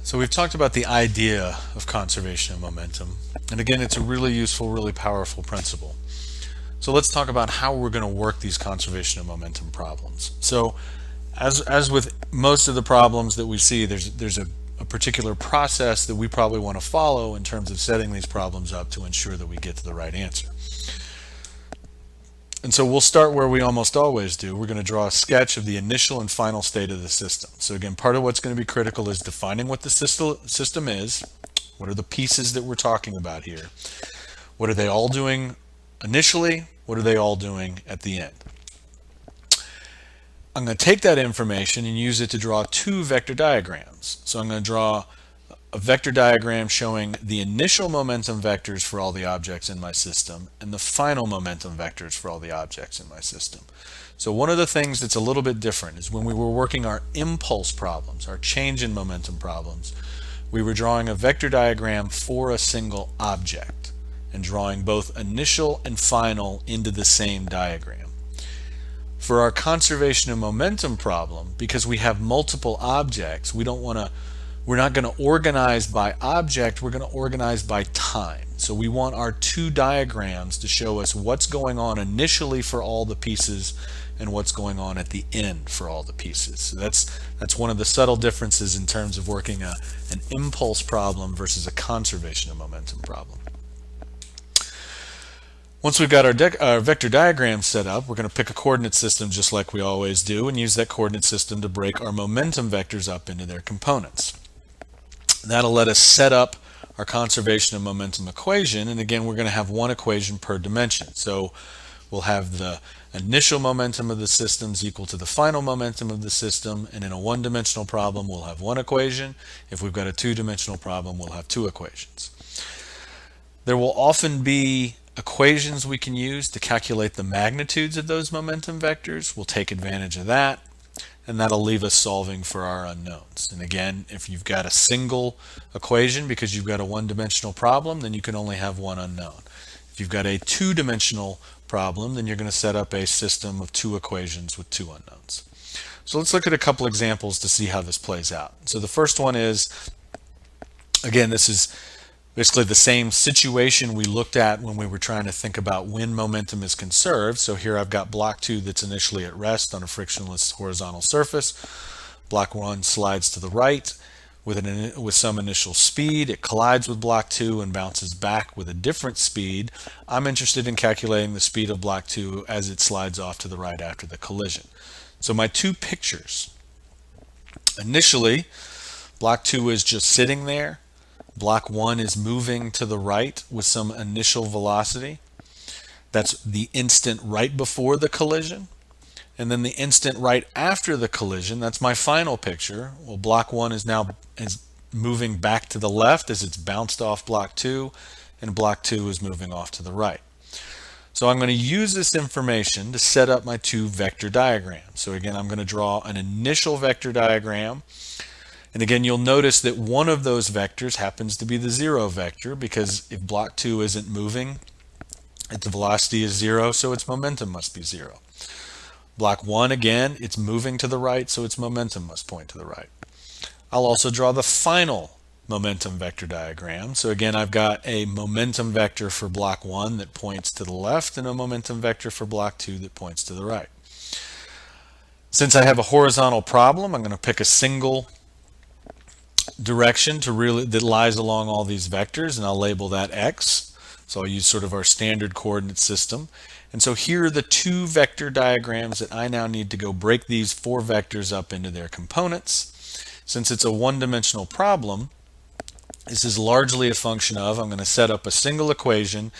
So we've talked about the idea of conservation of momentum. And again, it's a really useful, really powerful principle. So let's talk about how we're going to work these conservation of momentum problems. So as with most of the problems that we see, there's a particular process that we probably want to follow in terms of setting these problems up to ensure that we get to the right answer. And so we'll start where we almost always do. We're going to draw a sketch of the initial and final state of the system. So again, part of what's going to be critical is defining what the system is. What are the pieces that we're talking about here? What are they all doing initially? What are they all doing at the end? I'm going to take that information and use it to draw two vector diagrams. So I'm going to draw a vector diagram showing the initial momentum vectors for all the objects in my system and the final momentum vectors for all the objects in my system. So one of the things that's a little bit different is when we were working our impulse problems, our change in momentum problems, we were drawing a vector diagram for a single object and drawing both initial and final into the same diagram. For our conservation of momentum problem, because we have multiple objects, we're not going to organize by object, we're going to organize by time. So we want our two diagrams to show us what's going on initially for all the pieces and what's going on at the end for all the pieces. So that's one of the subtle differences in terms of working an impulse problem versus a conservation of momentum problem. Once we've got our vector diagram set up, we're going to pick a coordinate system just like we always do and use that coordinate system to break our momentum vectors up into their components. That'll let us set up our conservation of momentum equation, and again we're going to have one equation per dimension. So we'll have the initial momentum of the systems equal to the final momentum of the system, and in a one-dimensional problem we'll have one equation. If we've got a two-dimensional problem we'll have two equations. There will often be equations we can use to calculate the magnitudes of those momentum vectors. We'll take advantage of that, and that'll leave us solving for our unknowns. And again, if you've got a single equation because you've got a one-dimensional problem, then you can only have one unknown. If you've got a two-dimensional problem, then you're going to set up a system of two equations with two unknowns. So let's look at a couple examples to see how this plays out. So the first one is, again, this is basically the same situation we looked at when we were trying to think about when momentum is conserved. So here I've got block 2 that's initially at rest on a frictionless horizontal surface. Block 1 slides to the right with some initial speed. It collides with block 2 and bounces back with a different speed. I'm interested in calculating the speed of block 2 as it slides off to the right after the collision. So my two pictures. Initially, block 2 is just sitting there. Block 1 is moving to the right with some initial velocity. That's the instant right before the collision. And then the instant right after the collision, that's my final picture. Well, block 1 is now moving back to the left as it's bounced off block 2, and block 2 is moving off to the right. So I'm going to use this information to set up my two vector diagrams. So again, I'm going to draw an initial vector diagram. And again, you'll notice that one of those vectors happens to be the 0 vector, because if block 2 isn't moving, its velocity is 0, so its momentum must be 0. Block 1, again, it's moving to the right, so its momentum must point to the right. I'll also draw the final momentum vector diagram. So again, I've got a momentum vector for block 1 that points to the left and a momentum vector for block 2 that points to the right. Since I have a horizontal problem, I'm going to pick a single direction that lies along all these vectors, and I'll label that X. So I'll use sort of our standard coordinate system. And so here are the two vector diagrams that I now need to go break these four vectors up into their components. Since it's a one-dimensional problem, this is largely a function of, I'm going to set up a single equation,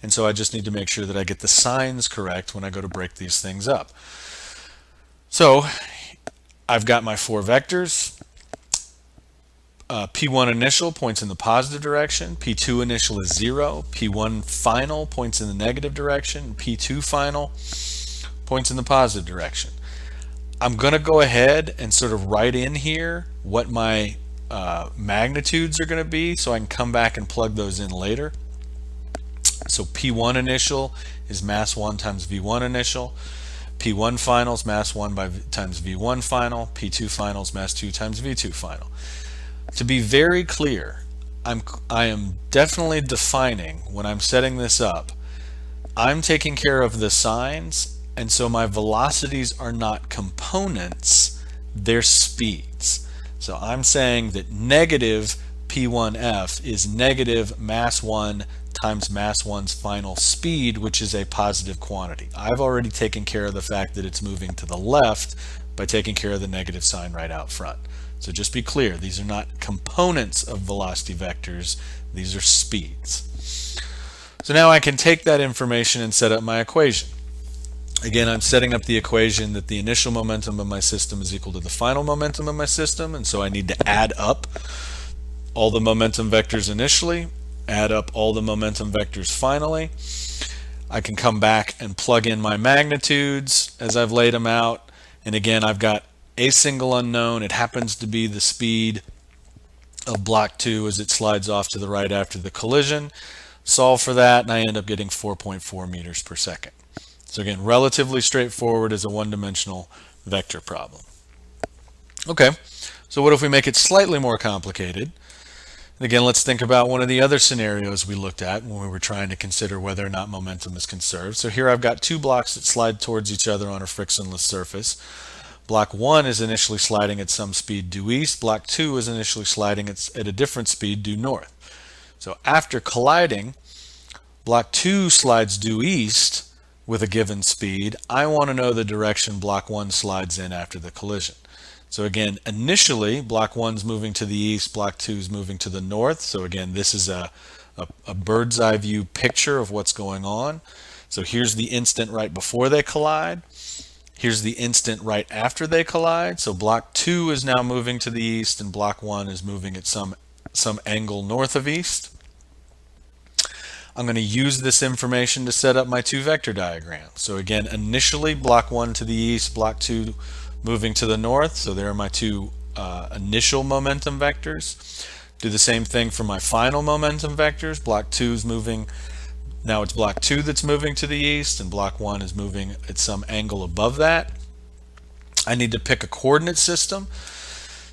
and so I just need to make sure that I get the signs correct when I go to break these things up. So I've got my four vectors. P1 initial points in the positive direction, P2 initial is 0, P1 final points in the negative direction, P2 final points in the positive direction. I'm going to go ahead and sort of write in here what my magnitudes are going to be, so I can come back and plug those in later. So P1 initial is mass 1 times V1 initial, P1 finals mass 1 times V1 final, P2 finals mass 2 times V2 final. To be very clear, I am definitely defining when I'm setting this up, I'm taking care of the signs, and so my velocities are not components, they're speeds. So I'm saying that negative P1F is negative mass 1 times mass 1's final speed, which is a positive quantity. I've already taken care of the fact that it's moving to the left by taking care of the negative sign right out front. So just be clear, these are not components of velocity vectors, these are speeds. So now I can take that information and set up my equation. Again, I'm setting up the equation that the initial momentum of my system is equal to the final momentum of my system, and so I need to add up all the momentum vectors initially, add up all the momentum vectors finally. I can come back and plug in my magnitudes as I've laid them out, and again I've got a single unknown. It happens to be the speed of block 2 as it slides off to the right after the collision. Solve for that and I end up getting 4.4 meters per second. So again, relatively straightforward as a one-dimensional vector problem. Okay, so what if we make it slightly more complicated? And again, let's think about one of the other scenarios we looked at when we were trying to consider whether or not momentum is conserved. So here I've got two blocks that slide towards each other on a frictionless surface. Block 1 is initially sliding at some speed due east. Block 2 is initially sliding at a different speed due north. So after colliding, block 2 slides due east with a given speed. I want to know the direction block 1 slides in after the collision. So again, initially, block 1's moving to the east, block 2's moving to the north. So again, this is a bird's eye view picture of what's going on. So here's the instant right before they collide. Here's the instant right after they collide. So block 2 is now moving to the east and block 1 is moving at some angle north of east. I'm going to use this information to set up my two vector diagrams. So again, initially block 1 to the east, block 2 moving to the north. So there are my two initial momentum vectors. Do the same thing for my final momentum vectors. Block 2 is moving. Now it's block 2 that's moving to the east and block 1 is moving at some angle above that. I need to pick a coordinate system.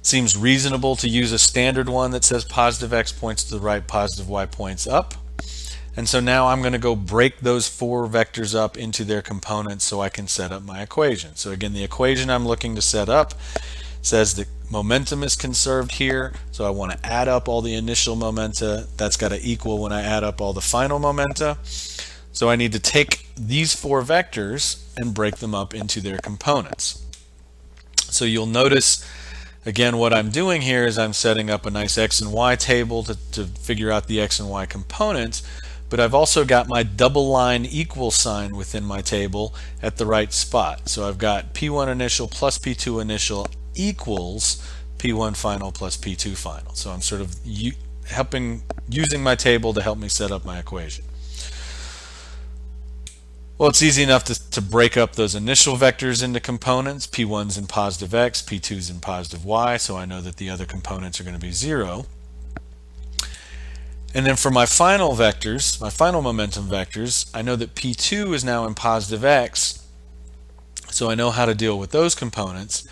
Seems reasonable to use a standard one that says positive x points to the right, positive y points up. And so now I'm going to go break those four vectors up into their components so I can set up my equation. So again, the equation I'm looking to set up says that momentum is conserved here, so I want to add up all the initial momenta. That's got to equal when I add up all the final momenta. So I need to take these four vectors and break them up into their components. So you'll notice, again, what I'm doing here is I'm setting up a nice x and y table to figure out the x and y components, but I've also got my double line equal sign within my table at the right spot. So I've got P1 initial plus P2 initial equals P1 final plus P2 final. So I'm sort of using my table to help me set up my equation. Well, it's easy enough to break up those initial vectors into components. P1's in positive x, P2's in positive y, so I know that the other components are going to be 0. And then for my final vectors, my final momentum vectors, I know that P2 is now in positive x, so I know how to deal with those components.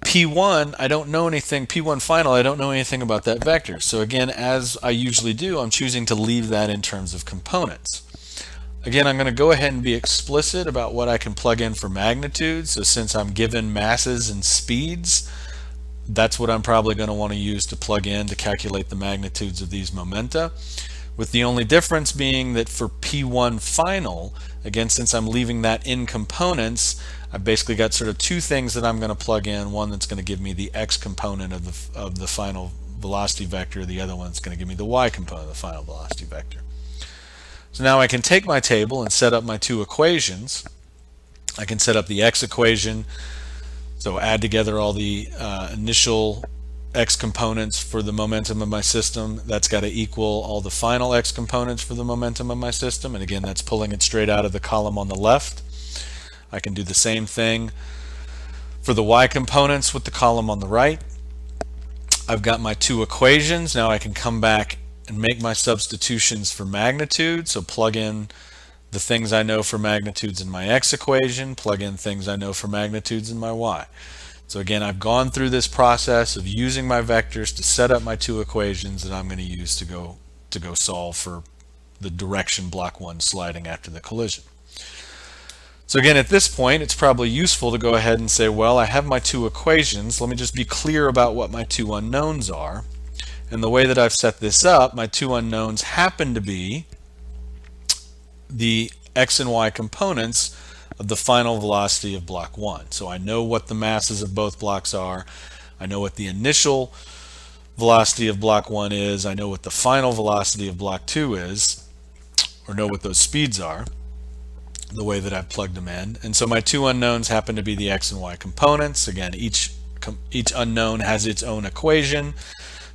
P1, I don't know anything, P1 final, I don't know anything about that vector. So again, as I usually do, I'm choosing to leave that in terms of components. Again, I'm going to go ahead and be explicit about what I can plug in for magnitude. So since I'm given masses and speeds, that's what I'm probably going to want to use to plug in to calculate the magnitudes of these momenta. With the only difference being that for P1 final, again, since I'm leaving that in components, I've basically got sort of two things that I'm going to plug in. One that's going to give me the x component of the final velocity vector. The other one that's going to give me the y component of the final velocity vector. So now I can take my table and set up my two equations. I can set up the x equation, so add together all the initial x components for the momentum of my system. That's got to equal all the final x components for the momentum of my system. And again, that's pulling it straight out of the column on the left. I can do the same thing for the y components with the column on the right. I've got my two equations. Now I can come back and make my substitutions for magnitude. So plug in the things I know for magnitudes in my x equation, plug in things I know for magnitudes in my y. So again, I've gone through this process of using my vectors to set up my two equations that I'm going to use to go solve for the direction block 1 sliding after the collision. So again, at this point, it's probably useful to go ahead and say, well, I have my two equations. Let me just be clear about what my two unknowns are. And the way that I've set this up, my two unknowns happen to be the x and y components of the final velocity of block 1. So I know what the masses of both blocks are. I know what the initial velocity of block 1 is. I know what the final velocity of block 2 is, or know what those speeds are, the way that I've plugged them in. And so my two unknowns happen to be the x and y components. Again, each unknown has its own equation.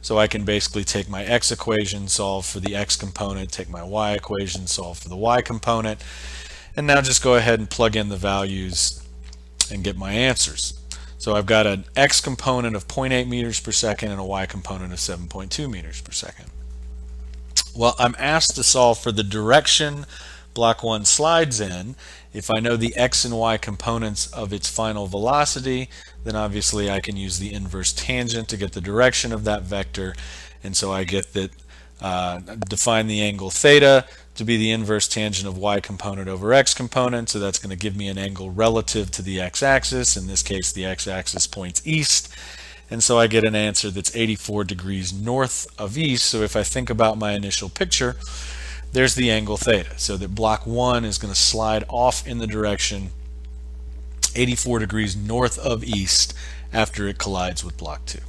So I can basically take my x equation, solve for the x component, take my y equation, solve for the y component, and now just go ahead and plug in the values and get my answers. So I've got an x component of 0.8 meters per second and a y component of 7.2 meters per second. Well, I'm asked to solve for the direction block 1 slides in. If I know the x and y components of its final velocity, then obviously I can use the inverse tangent to get the direction of that vector. And so I get that, define the angle theta to be the inverse tangent of y component over x component. So that's going to give me an angle relative to the x-axis. In this case, the x-axis points east. And so I get an answer that's 84 degrees north of east. So if I think about my initial picture, there's the angle theta. So that block 1 is going to slide off in the direction 84 degrees north of east after it collides with block 2.